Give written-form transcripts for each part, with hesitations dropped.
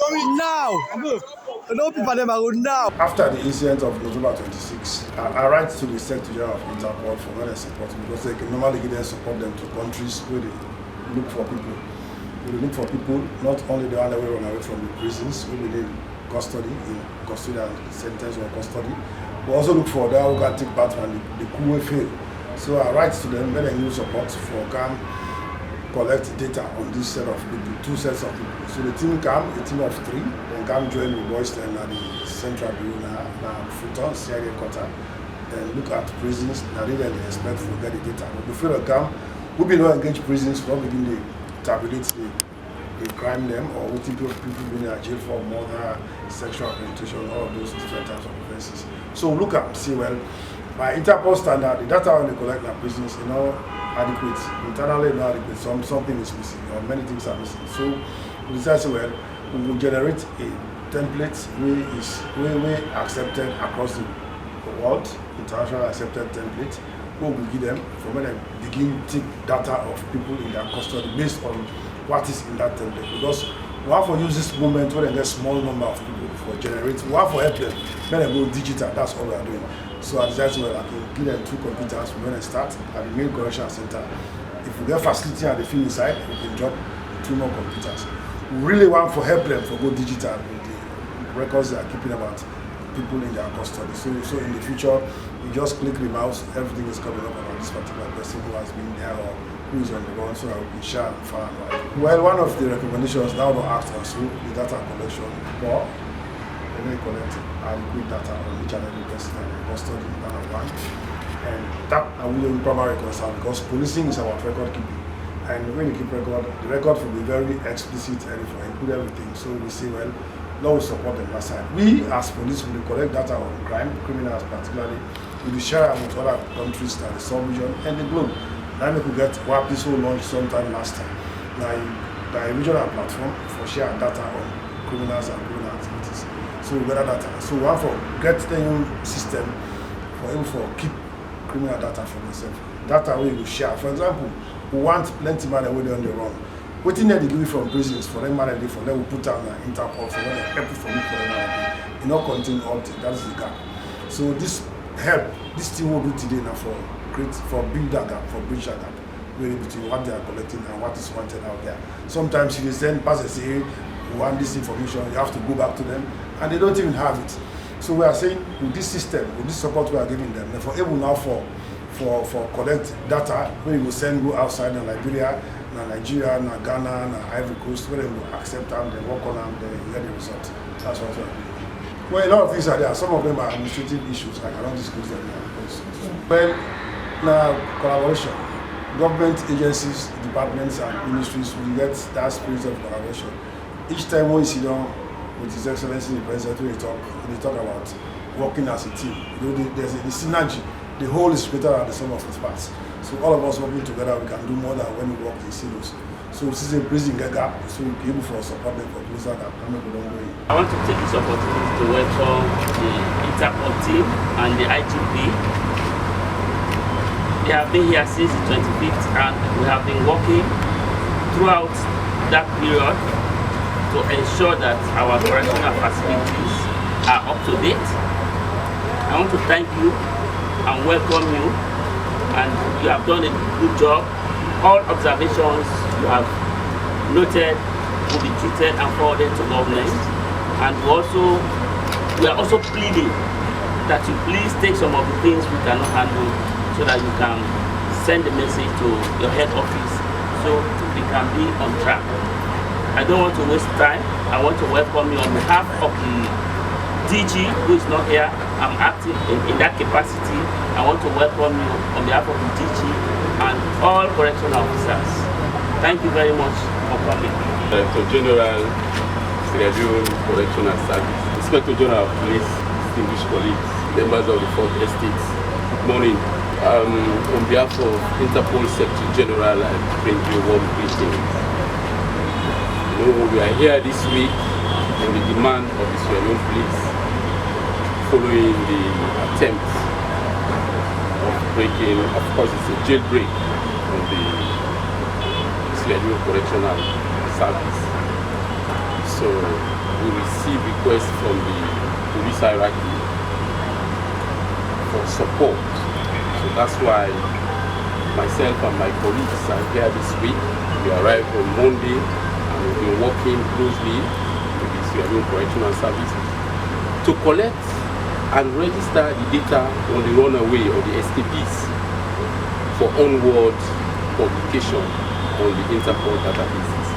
coming now. No people them are going now. After the incident of November 26, I write to the Secretary General of Interpol for when they support me, because they can normally give them support them to countries where they look for people. They look for people, not only the other way run away from the prisons, where they in custody and sentence or custody, but also look for the who can take part when the coup will fail. So I write to them, let them use support for can collect data on this set of people, 2 sets of people. So the team come, a team of 3, then come join the boys then at the Central Bureau now Futon, CIA quarter, then look at prisons, now they expect to get the data. But before they come, we be not engage prisons, we don't begin to tabulate the crime them, or what people being in jail for murder, sexual penetration, all of those different types of offenses. So look at, see, well, by Interpol standard, the data when they collect in prisons, adequate. Internally not adequate. Something is missing, or many things are missing. So we decided, well, we will generate a template we accepted across the world, international accepted template. We will give them from when they begin to take data of people in their custody based on what is in that template. Because we have to use this moment when they get small number of people for generate. We have to help them when they go digital. That's all we are doing. So I decided, well, I can give them 2 computers when I start at the main correction center. If we get facility at the field inside, we can drop 2 more computers. We really want to help them to go digital with the records they are keeping about people in their custody. So in the future, you just click the mouse, everything is coming up about this particular person who has been there or who is on the run, so I will be sure and far and wide. Well, one of the recommendations now to act on the data collection, or they collect adequate data on each and every person in custody one-on-one. And that I will primary concern, because policing is about record keeping. And when you keep record, the record will be very explicit and it will include everything. So we say, well, now we support them that side. We as police will collect data on crime, criminals particularly, we will share with other countries that the sub-region and the globe. Now we could get WAPIS who launched sometime last time. Now the regional platform for share data on criminals and criminal activities. So we gather data. So we have to get the new system for able to keep criminal data for themselves. Data we will share. For example, we want plenty money when they're on the run. Waiting there they give it from prisons for them money for them we put down an Interpol for them help for me for them. You know contain update, that is the gap. So this help, this thing will do today now for build that gap, for bridge that gap, really between what they are collecting and what is wanted out there. Sometimes you send pass and say, we want this information, you have to go back to them, and they don't even have it. So we are saying with this system, with this support we are giving them, they're able now for collect data when you will send go outside in Liberia, Nigeria, Ghana, Ivory Coast, where they will accept them, they work on them, they get the result. That's what we are doing. Well, a lot of things are there. Some of them are administrative issues. I cannot disclose them now. Well, now collaboration. Government agencies, departments, and ministries will get that spirit of collaboration. Each time when you sit down with His Excellency the President, when they talk about working as a team. There's a synergy. The whole is greater than the sum of its parts. So all of us working together, we can do more than when we work in silos. So this is a bridging gap, so we'll be able to support them for closer gap. I want to take this opportunity to welcome the Interpol team and the IGP. They have been here since the 25th and we have been working throughout that period to ensure that our correctional facilities are up to date. I want to thank you and welcome you, and you have done a good job. All observations you have noted will be treated and forwarded to government, and we are also pleading that you please take some of the things we cannot handle so that you can send a message to your head office so we can be on track. I don't want to waste time. I want to welcome you on behalf of the DG who is not here. I'm acting in that capacity. I want to welcome you on behalf of the DG and all correctional officers. Thank you very much for coming. Director General, Sierra Leone Correctional Service, Inspector General of Police, distinguished colleagues, members of the 4th Estate, good morning. On behalf of Interpol Secretary General, I bring you warm greetings. We are here this week on the demand of the Sierra Leone Police following the attempt of breaking, of course it's a jailbreak on the Sellu Correctional Service. So we receive requests from the police hierarchy for support. So that's why myself and my colleagues are here this week. We arrived on Monday and we've been working closely with the Sellu Correctional Services to collect and register the data on the runaway or the escapees for onward publication on the Interpol databases.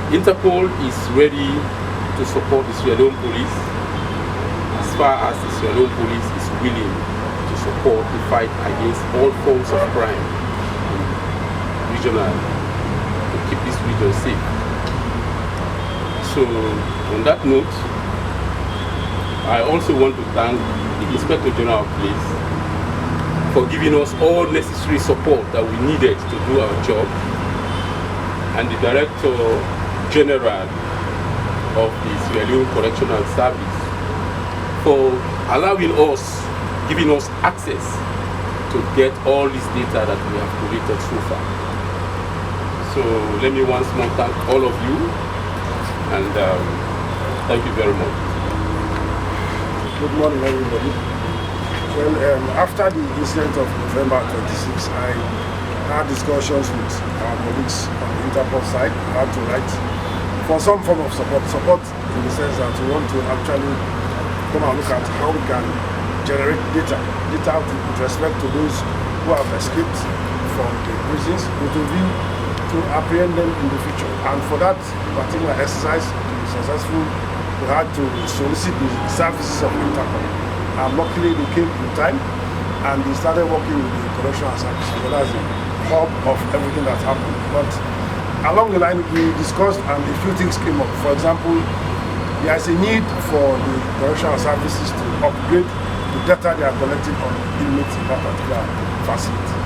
Interpol is ready to support the Sellu police as far as the Sellu police is willing to support the fight against all forms of crime regional to keep this region safe. So on that note, I also want to thank the Inspector General of Police for giving us all necessary support that we needed to do our job, and the Director General of the Sellu Correctional Service for allowing us, giving us access to get all this data that we have collected so far. So let me once more thank all of you, and thank you very much. Good morning, everybody. Well, after the incident of November 26, I had discussions with our colleagues on the Interpol side. I had to write for some form of support in the sense that we want to actually come and look at how we can generate data with respect to those who have escaped from the prisons with a view to apprehend them in the future. And for that particular exercise to be successful, we had to solicit the services of Interpol. And luckily they came in time and they started working with the correctional service. So that's the hub of everything that happened. But along the line we discussed and a few things came up. For example, there is a need for the correctional services to upgrade the data they are collecting on inmates in that particular facility.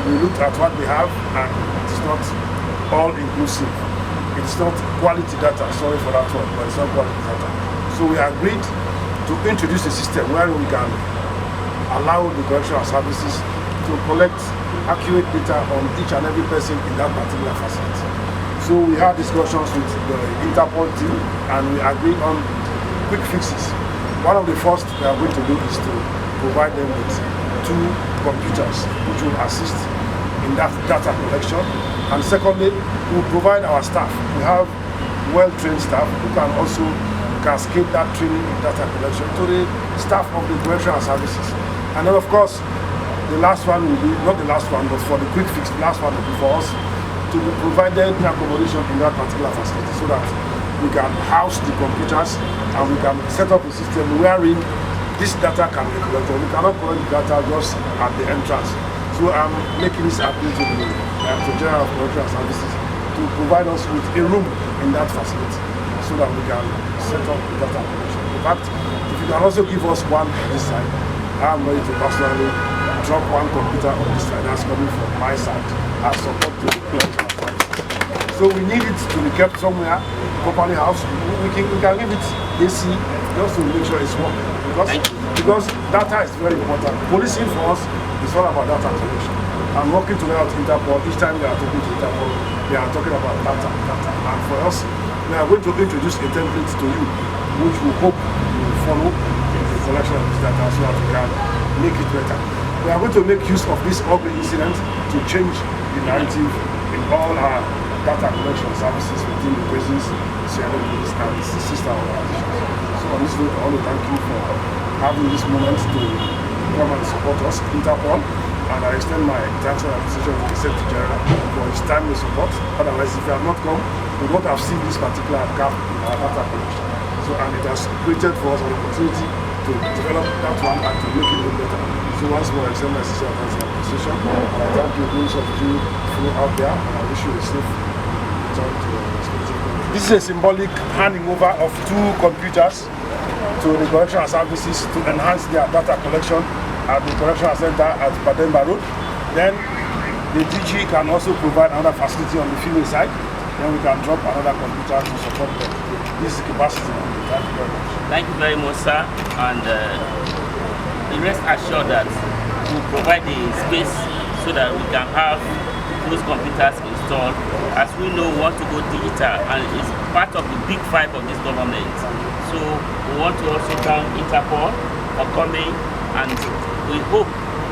We looked at what they have and it is not all inclusive. It's not quality data, sorry for that word, but it's not quality data. So we agreed to introduce a system where we can allow the correctional services to collect accurate data on each and every person in that particular facility. So we had discussions with the Interpol team and we agreed on quick fixes. One of the first we are going to do is to provide them with 2 computers which will assist in that data collection. And secondly, we provide our staff. We have well-trained staff who can also cascade that training in data collection to the staff of the correctional services. And then of course, the last one will be, not the last one, but for the quick fix, the last one will be for us to provide them accommodation in that particular facility so that we can house the computers and we can set up a system wherein this data can be collected. We cannot collect the data just at the entrance. So I'm making this appeal to the General of Correctional Services to provide us with a room in that facility so that we can set up the data collection. In fact, if you can also give us one on this side, I'm ready to personally drop one computer on this side. That's coming from my side as support to the correctional service. So we need it to be kept somewhere, properly housed. We can give it AC just to make sure it's working. Because data is very important. Policing for us is all about data collection. I'm working together with Interpol. Each time we are talking to Interpol, we are talking about data. And for us, we are going to introduce a template to you, which we hope you will follow in the collection of this data so that we can make it better. We are going to make use of this ugly incident to change the narrative in all our data collection services within the prisons, Sellu police, and sister organizations. So on this note, I want to thank you for having this moment to come and support us, Interpol, and I extend my thanks and appreciation to the Inspector General for his timely support. Otherwise, if you have not come, we would not have seen this particular gap in our data collection. So, and it has created for us an opportunity to develop that one and to make it even better. So once more, I extend my sincere thanks and appreciation, and I thank you those of you who out there, and I wish you a safe return to your respective country. This is a symbolic handing over of 2 computers to the correctional services to enhance their data collection at the correctional center at Bademba Road. Then the DG can also provide another facility on the female side. Then we can drop another computer to support them. This is capacity. Thank you very much. Thank you very much, sir. And rest assured that we'll provide the space so that we can have those computers installed. installed, as we know we want to go digital, and it's part of the big five of this government. So we want to also thank Interpol for coming, and we hope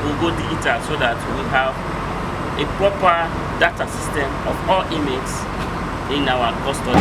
we'll go digital so that we have a proper data system of all Imates in our custody.